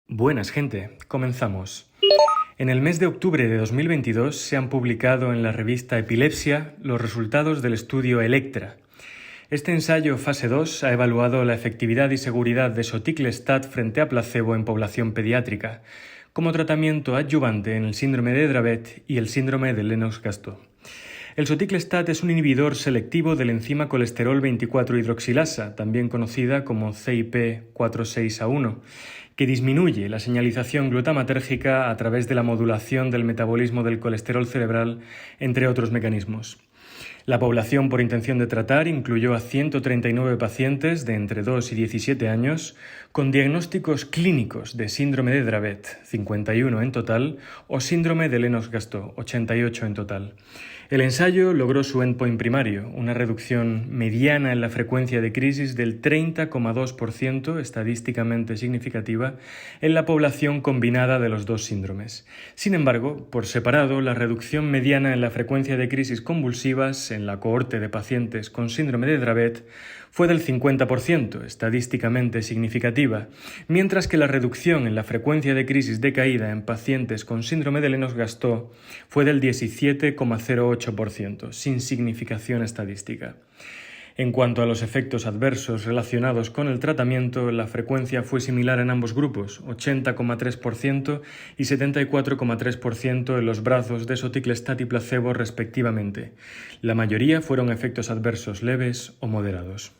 Buenas gente, comenzamos. En el mes de octubre de 2022 se han publicado en la revista Epilepsia los resultados del estudio Electra. Este ensayo fase 2 ha evaluado la efectividad y seguridad de soticlestat frente a placebo en población pediátrica, como tratamiento adyuvante en el síndrome de Dravet y el síndrome de Lennox-Gastaut. El soticlestat es un inhibidor selectivo de la enzima colesterol 24-hidroxilasa, también conocida como CYP46A1, que disminuye la señalización glutamatérgica a través de la modulación del metabolismo del colesterol cerebral, entre otros mecanismos. La población por intención de tratar incluyó a 139 pacientes de entre 2 y 17 años con diagnósticos clínicos de síndrome de Dravet, 51 en total, o síndrome de Lennox-Gastaut, 88 en total. El ensayo logró su endpoint primario, una reducción mediana en la frecuencia de crisis del 30,2%, estadísticamente significativa, en la población combinada de los dos síndromes. Sin embargo, por separado, la reducción mediana en la frecuencia de crisis convulsivas en la cohorte de pacientes con síndrome de Dravet fue del 50%, estadísticamente significativa, mientras que la reducción en la frecuencia de crisis de caída en pacientes con síndrome de Lennox-Gastaut fue del 17,08%, sin significación estadística. En cuanto a los efectos adversos relacionados con el tratamiento, la frecuencia fue similar en ambos grupos, 80,3% y 74,3% en los brazos de soticlestat y placebo respectivamente. La mayoría fueron efectos adversos leves o moderados.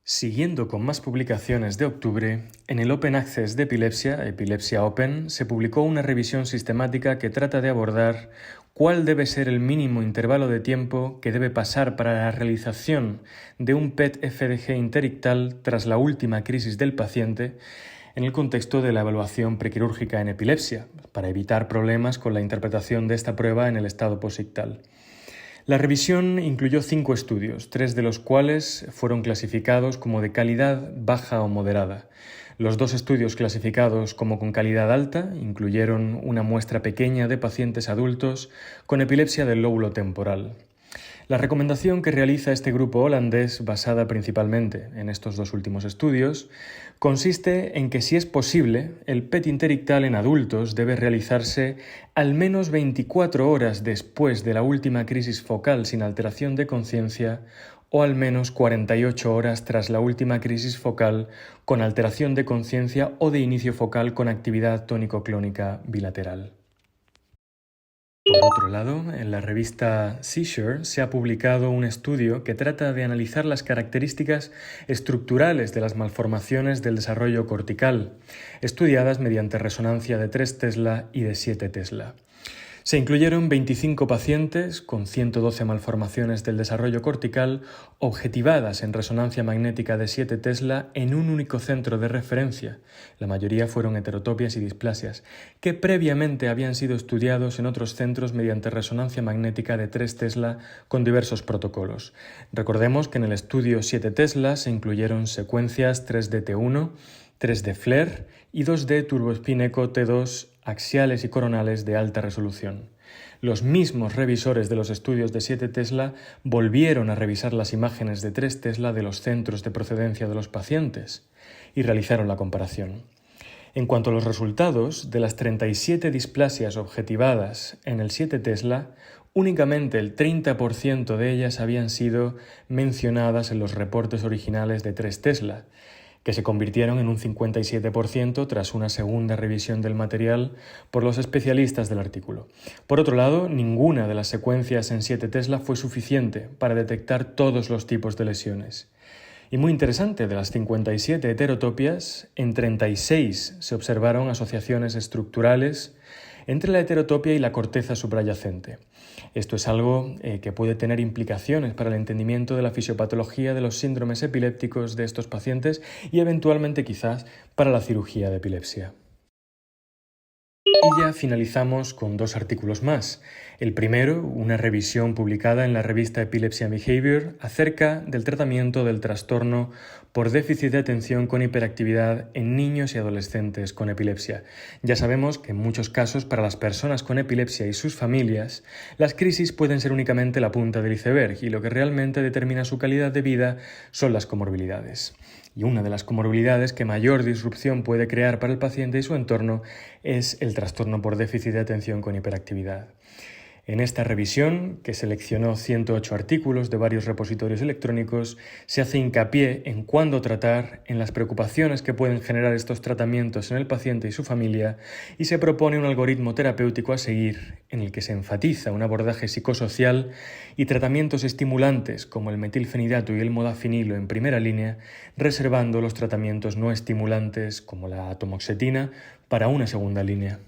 Siguiendo con más publicaciones de octubre, en el Open Access de Epilepsia, Epilepsia Open, se publicó una revisión sistemática que trata de abordar cuál debe ser el mínimo intervalo de tiempo que debe pasar para la realización de un PET-FDG interictal tras la última crisis del paciente en el contexto de la evaluación prequirúrgica en epilepsia, para evitar problemas con la interpretación de esta prueba en el estado posictal. La revisión incluyó 5 estudios, 3 de los cuales fueron clasificados como de calidad baja o moderada. Los 2 estudios clasificados como con calidad alta incluyeron una muestra pequeña de pacientes adultos con epilepsia del lóbulo temporal. La recomendación que realiza este grupo holandés, basada principalmente en estos 2 últimos estudios, consiste en que, si es posible, el PET interictal en adultos debe realizarse al menos 24 horas después de la última crisis focal sin alteración de conciencia o al menos 48 horas tras la última crisis focal con alteración de conciencia o de inicio focal con actividad tónico-clónica bilateral. Por otro lado, en la revista Seizure se ha publicado un estudio que trata de analizar las características estructurales de las malformaciones del desarrollo cortical, estudiadas mediante resonancia de 3 Tesla y de 7 Tesla. Se incluyeron 25 pacientes con 112 malformaciones del desarrollo cortical objetivadas en resonancia magnética de 7 Tesla en un único centro de referencia. La mayoría fueron heterotopias y displasias, que previamente habían sido estudiados en otros centros mediante resonancia magnética de 3 Tesla con diversos protocolos. Recordemos que en el estudio 7 Tesla se incluyeron secuencias 3D-T1, 3D FLAIR y 2D TurboSpin Echo T2 axiales y coronales de alta resolución. Los mismos revisores de los estudios de 7 Tesla volvieron a revisar las imágenes de 3 Tesla de los centros de procedencia de los pacientes y realizaron la comparación. En cuanto a los resultados, de las 37 displasias objetivadas en el 7 Tesla, únicamente el 30% de ellas habían sido mencionadas en los reportes originales de 3 Tesla, que se convirtieron en un 57% tras una segunda revisión del material por los especialistas del artículo. Por otro lado, ninguna de las secuencias en 7 Tesla fue suficiente para detectar todos los tipos de lesiones. Y muy interesante, de las 57 heterotopias, en 36 se observaron asociaciones estructurales entre la heterotopia y la corteza subyacente. Esto es algo que puede tener implicaciones para el entendimiento de la fisiopatología de los síndromes epilépticos de estos pacientes y eventualmente quizás para la cirugía de epilepsia. Y ya finalizamos con 2 artículos más. El primero, una revisión publicada en la revista Epilepsy and Behavior acerca del tratamiento del trastorno por déficit de atención con hiperactividad en niños y adolescentes con epilepsia. Ya sabemos que en muchos casos para las personas con epilepsia y sus familias, las crisis pueden ser únicamente la punta del iceberg y lo que realmente determina su calidad de vida son las comorbilidades. Y una de las comorbilidades que mayor disrupción puede crear para el paciente y su entorno es el trastorno por déficit de atención con hiperactividad. En esta revisión, que seleccionó 108 artículos de varios repositorios electrónicos, se hace hincapié en cuándo tratar, en las preocupaciones que pueden generar estos tratamientos en el paciente y su familia, y se propone un algoritmo terapéutico a seguir, en el que se enfatiza un abordaje psicosocial y tratamientos estimulantes como el metilfenidato y el modafinilo en primera línea, reservando los tratamientos no estimulantes como la atomoxetina para una segunda línea.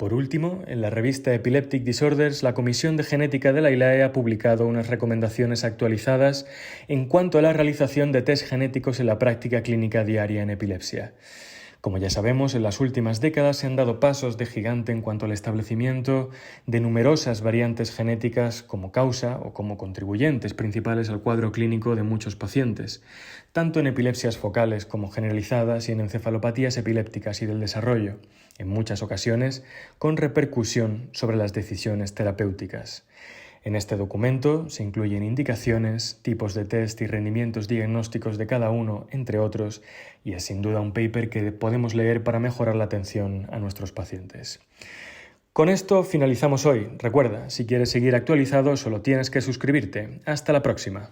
Por último, en la revista Epileptic Disorders, la Comisión de Genética de la ILAE ha publicado unas recomendaciones actualizadas en cuanto a la realización de test genéticos en la práctica clínica diaria en epilepsia. Como ya sabemos, en las últimas décadas se han dado pasos de gigante en cuanto al establecimiento de numerosas variantes genéticas como causa o como contribuyentes principales al cuadro clínico de muchos pacientes, tanto en epilepsias focales como generalizadas y en encefalopatías epilépticas y del desarrollo, en muchas ocasiones con repercusión sobre las decisiones terapéuticas. En este documento se incluyen indicaciones, tipos de test y rendimientos diagnósticos de cada uno, entre otros, y es sin duda un paper que podemos leer para mejorar la atención a nuestros pacientes. Con esto finalizamos hoy. Recuerda, si quieres seguir actualizado, solo tienes que suscribirte. Hasta la próxima.